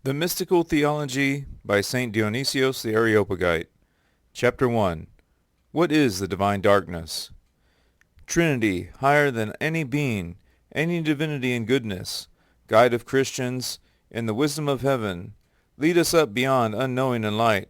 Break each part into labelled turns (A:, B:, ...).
A: The Mystical Theology by St. Dionysios the Areopagite. Chapter 1. What is the divine darkness? Trinity, higher than any being, any divinity and goodness, guide of Christians, in the wisdom of heaven, lead us up beyond unknowing and light,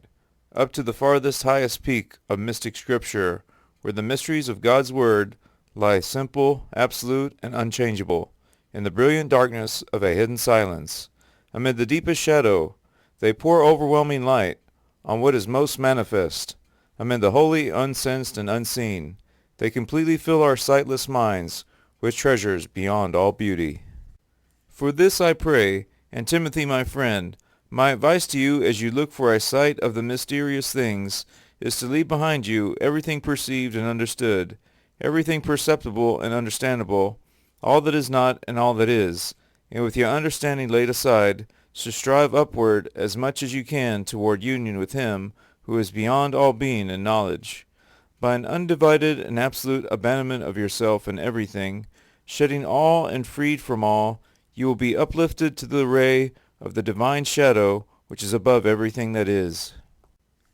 A: up to the farthest highest peak of mystic scripture, where the mysteries of God's word lie simple, absolute, and unchangeable, in the brilliant darkness of a hidden silence. Amid the deepest shadow, they pour overwhelming light on what is most manifest. Amid the holy, unsensed, and unseen, they completely fill our sightless minds with treasures beyond all beauty. For this I pray, and Timothy my friend, my advice to you as you look for a sight of the mysterious things is to leave behind you everything perceived and understood, everything perceptible and understandable, all that is not and all that is, and with your understanding laid aside, to strive upward as much as you can toward union with him who is beyond all being and knowledge. By an undivided and absolute abandonment of yourself and everything, shedding all and freed from all, you will be uplifted to the ray of the divine shadow which is above everything that is.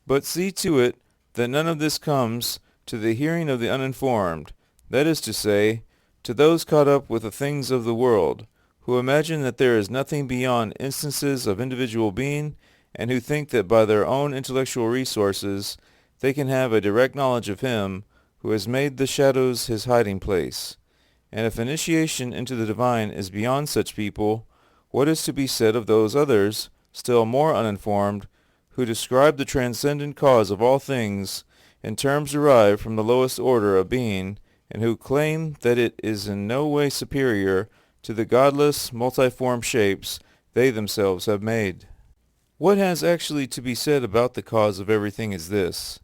A: But see to it that none of this comes to the hearing of the uninformed, that is to say, to those caught up with the things of the world, who imagine that there is nothing beyond instances of individual being, and who think that by their own intellectual resources they can have a direct knowledge of him who has made the shadows his hiding place. And if initiation into the divine is beyond such people, what is to be said of those others, still more uninformed, who describe the transcendent cause of all things in terms derived from the lowest order of being, and who claim that it is in no way superior to the godless, multiform shapes they themselves have made? What has actually to be said about the cause of everything is this.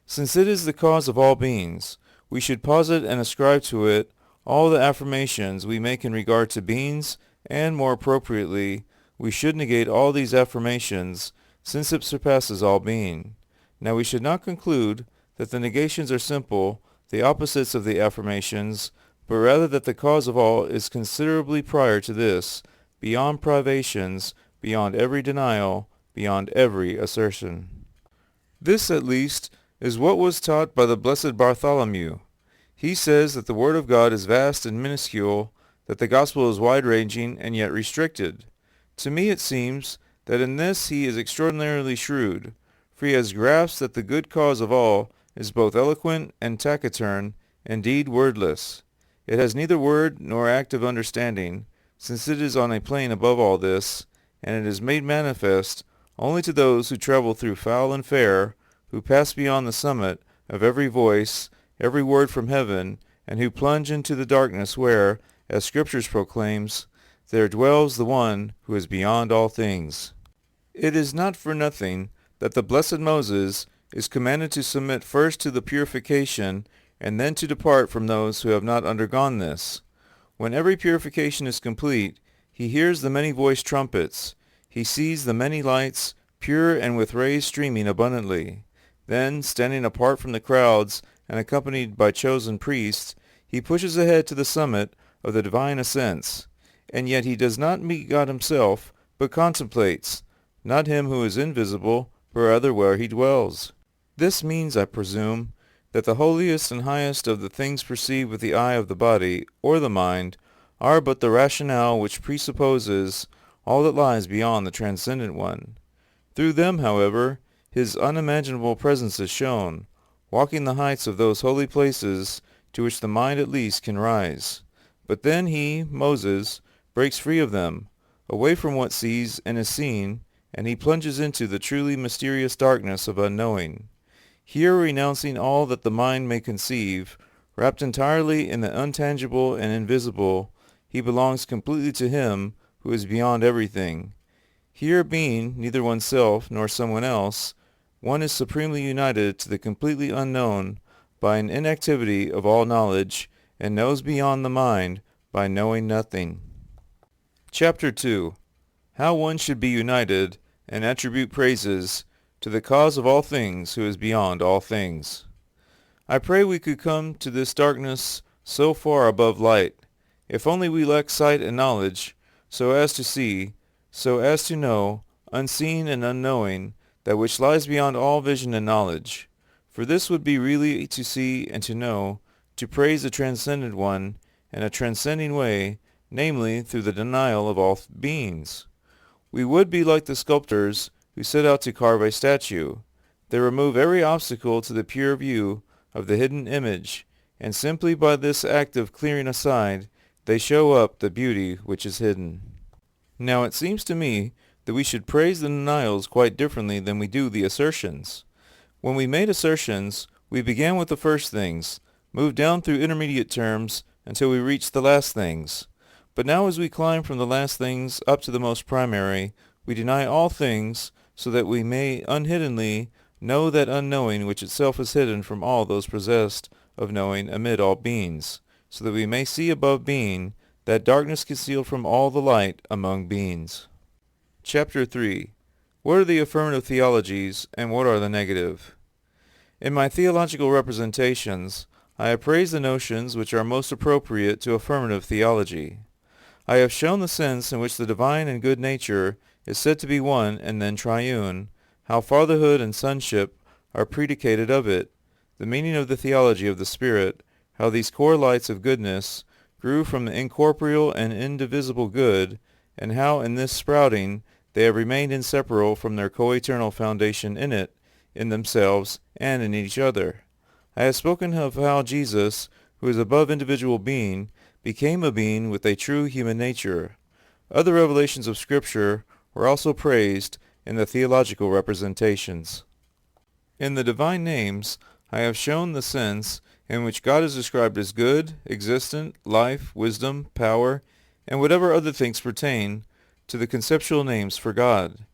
A: Since it is the cause of all beings, we should posit and ascribe to it all the affirmations we make in regard to beings, and more appropriately, we should negate all these affirmations, since it surpasses all being. Now we should not conclude that the negations are simple, the opposites of the affirmations, but rather that the cause of all is considerably prior to this, beyond privations, beyond every denial, beyond every assertion. This, at least, is what was taught by the blessed Bartholomew. He says that the Word of God is vast and minuscule, that the Gospel is wide-ranging and yet restricted. To me it seems that in this he is extraordinarily shrewd, for he has grasped that the good cause of all is both eloquent and taciturn, indeed wordless. It has neither word nor act of understanding, since it is on a plane above all this, and it is made manifest only to those who travel through foul and fair, who pass beyond the summit of every voice, every word from heaven, and who plunge into the darkness where, as Scripture proclaims, there dwells the one who is beyond all things. It is not for nothing that the blessed Moses is commanded to submit first to the purification and then to depart from those who have not undergone this. When every purification is complete, he hears the many-voiced trumpets. He sees the many lights, pure and with rays streaming abundantly. Then, standing apart from the crowds and accompanied by chosen priests, he pushes ahead to the summit of the divine ascents. And yet he does not meet God himself, but contemplates, not him who is invisible, but rather where he dwells. This means, I presume, that the holiest and highest of the things perceived with the eye of the body, or the mind, are but the rationale which presupposes all that lies beyond the transcendent one. Through them, however, his unimaginable presence is shown, walking the heights of those holy places to which the mind at least can rise. But then he, Moses, breaks free of them, away from what sees and is seen, and he plunges into the truly mysterious darkness of unknowing. Here, renouncing all that the mind may conceive, wrapped entirely in the untangible and invisible, he belongs completely to him who is beyond everything. Here, being neither oneself nor someone else, one is supremely united to the completely unknown by an inactivity of all knowledge, and knows beyond the mind by knowing nothing. Chapter 2. How one should be united and attribute praises to the cause of all things who is beyond all things. I pray we could come to this darkness so far above light, if only we lack sight and knowledge, so as to see, so as to know, unseen and unknowing, that which lies beyond all vision and knowledge. For this would be really to see and to know, to praise the transcendent one in a transcending way, namely through the denial of all beings. We would be like the sculptors who set out to carve a statue. They remove every obstacle to the pure view of the hidden image, and simply by this act of clearing aside, they show up the beauty which is hidden. Now it seems to me that we should praise the denials quite differently than we do the assertions. When we made assertions, we began with the first things, moved down through intermediate terms until we reached the last things. But now as we climb from the last things up to the most primary, we deny all things, so that we may unhiddenly know that unknowing which itself is hidden from all those possessed of knowing amid all beings, so that we may see above being that darkness concealed from all the light among beings. Chapter 3. What are the affirmative theologies, and what are the negative? In my theological representations, I appraise the notions which are most appropriate to affirmative theology. I have shown the sense in which the divine and good nature is said to be one and then triune, how fatherhood and sonship are predicated of it, the meaning of the theology of the Spirit, how these core lights of goodness grew from the incorporeal and indivisible good, and how in this sprouting they have remained inseparable from their co-eternal foundation in it, in themselves, and in each other. I have spoken of how Jesus, who is above individual being, became a being with a true human nature. Other revelations of Scripture were also praised in the theological representations. In the divine names, I have shown the sense in which God is described as good, existent, life, wisdom, power, and whatever other things pertain to the conceptual names for God.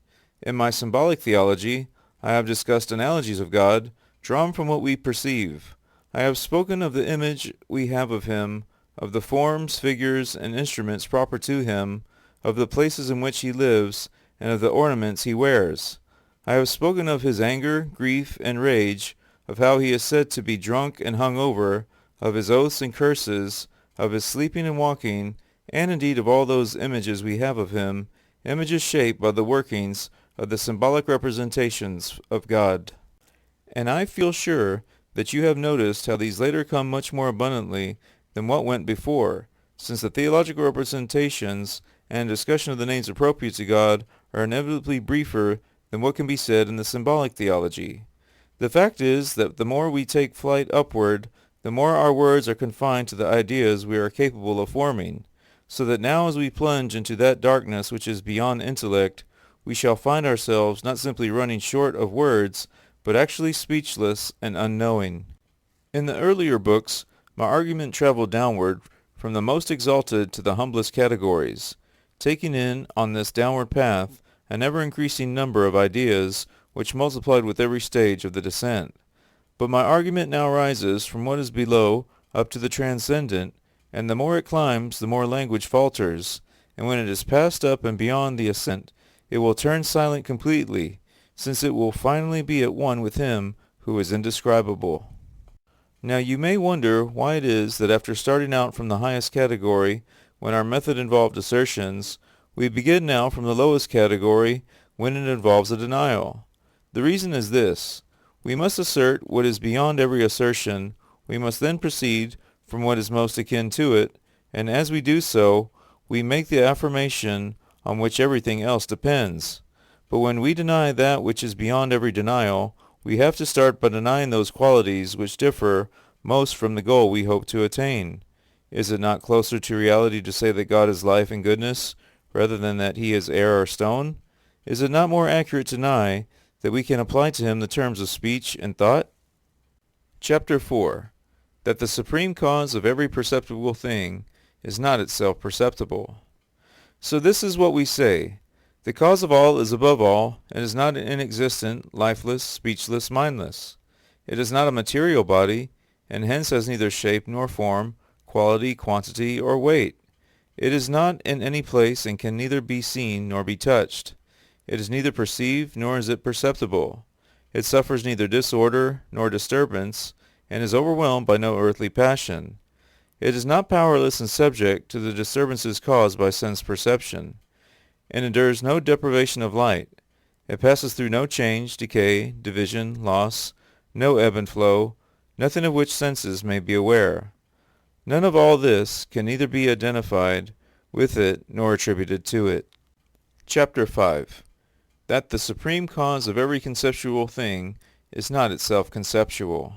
A: In my symbolic theology, I have discussed analogies of God drawn from what we perceive. I have spoken of the image we have of him, of the forms, figures, and instruments proper to him, of the places in which he lives, and of the ornaments he wears. I have spoken of his anger, grief, and rage, of how he is said to be drunk and hung over, of his oaths and curses, of his sleeping and walking, and indeed of all those images we have of him, images shaped by the workings of the symbolic representations of God. And I feel sure that you have noticed how these later come much more abundantly than what went before, since the theological representations and discussion of the names appropriate to God are inevitably briefer than what can be said in the symbolic theology. The fact is that the more we take flight upward, the more our words are confined to the ideas we are capable of forming, so that now as we plunge into that darkness which is beyond intellect, we shall find ourselves not simply running short of words, but actually speechless and unknowing. In the earlier books, my argument traveled downward from the most exalted to the humblest categories, taking in, on this downward path, an ever-increasing number of ideas which multiplied with every stage of the descent. But my argument now rises from what is below up to the transcendent, and the more it climbs, the more language falters, and when it is passed up and beyond the ascent, it will turn silent completely, since it will finally be at one with him who is indescribable. Now you may wonder why it is that after starting out from the highest category, when our method involved assertions, we begin now from the lowest category when it involves a denial. The reason is this: we must assert what is beyond every assertion, we must then proceed from what is most akin to it, and as we do so, we make the affirmation on which everything else depends. But when we deny that which is beyond every denial, we have to start by denying those qualities which differ most from the goal we hope to attain. Is it not closer to reality to say that God is life and goodness, rather than that he is air or stone? Is it not more accurate to deny that we can apply to him the terms of speech and thought? Chapter 4. That the supreme cause of every perceptible thing is not itself perceptible. So this is what we say: the cause of all is above all, and is not inexistent, lifeless, speechless, mindless. It is not a material body, and hence has neither shape nor form, quality, quantity, or weight. It is not in any place, and can neither be seen nor be touched. It is neither perceived nor is it perceptible. It suffers neither disorder nor disturbance, and is overwhelmed by no earthly passion. It is not powerless and subject to the disturbances caused by sense perception. It endures no deprivation of light. It passes through no change, decay, division, loss, no ebb and flow, nothing of which senses may be aware. None of all this can either be identified with it nor attributed to it. Chapter 5. That the supreme cause of every conceptual thing is not itself conceptual.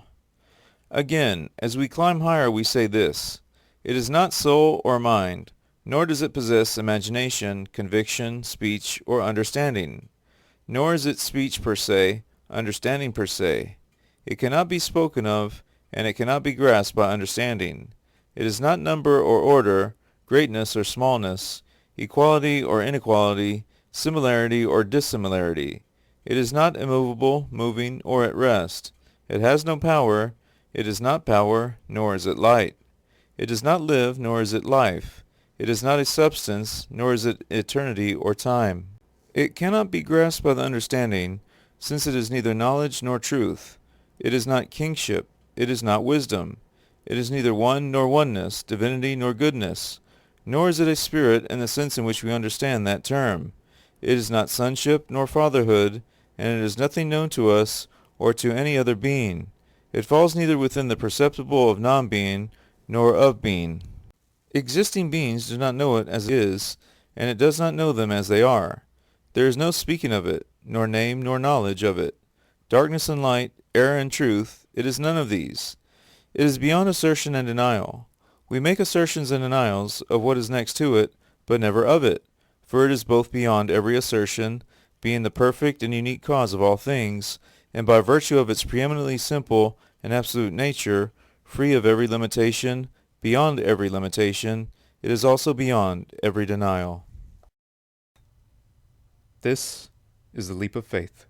A: Again, as we climb higher we say this: it is not soul or mind, nor does it possess imagination, conviction, speech, or understanding. Nor is it speech per se, understanding per se. It cannot be spoken of, and it cannot be grasped by understanding. It is not number or order, greatness or smallness, equality or inequality, similarity or dissimilarity. It is not immovable, moving, or at rest. It has no power. It is not power, nor is it light. It does not live, nor is it life. It is not a substance, nor is it eternity or time. It cannot be grasped by the understanding, since it is neither knowledge nor truth. It is not kingship. It is not wisdom. It is neither one nor oneness, divinity nor goodness. Nor is it a spirit in the sense in which we understand that term. It is not sonship nor fatherhood, and it is nothing known to us or to any other being. It falls neither within the perceptible of non-being nor of being. Existing beings do not know it as it is, and it does not know them as they are. There is no speaking of it, nor name nor knowledge of it. Darkness and light, error and truth, it is none of these. It is beyond assertion and denial. We make assertions and denials of what is next to it, but never of it, for it is both beyond every assertion, being the perfect and unique cause of all things, and by virtue of its preeminently simple and absolute nature, free of every limitation, beyond every limitation, it is also beyond every denial. This is the leap of faith.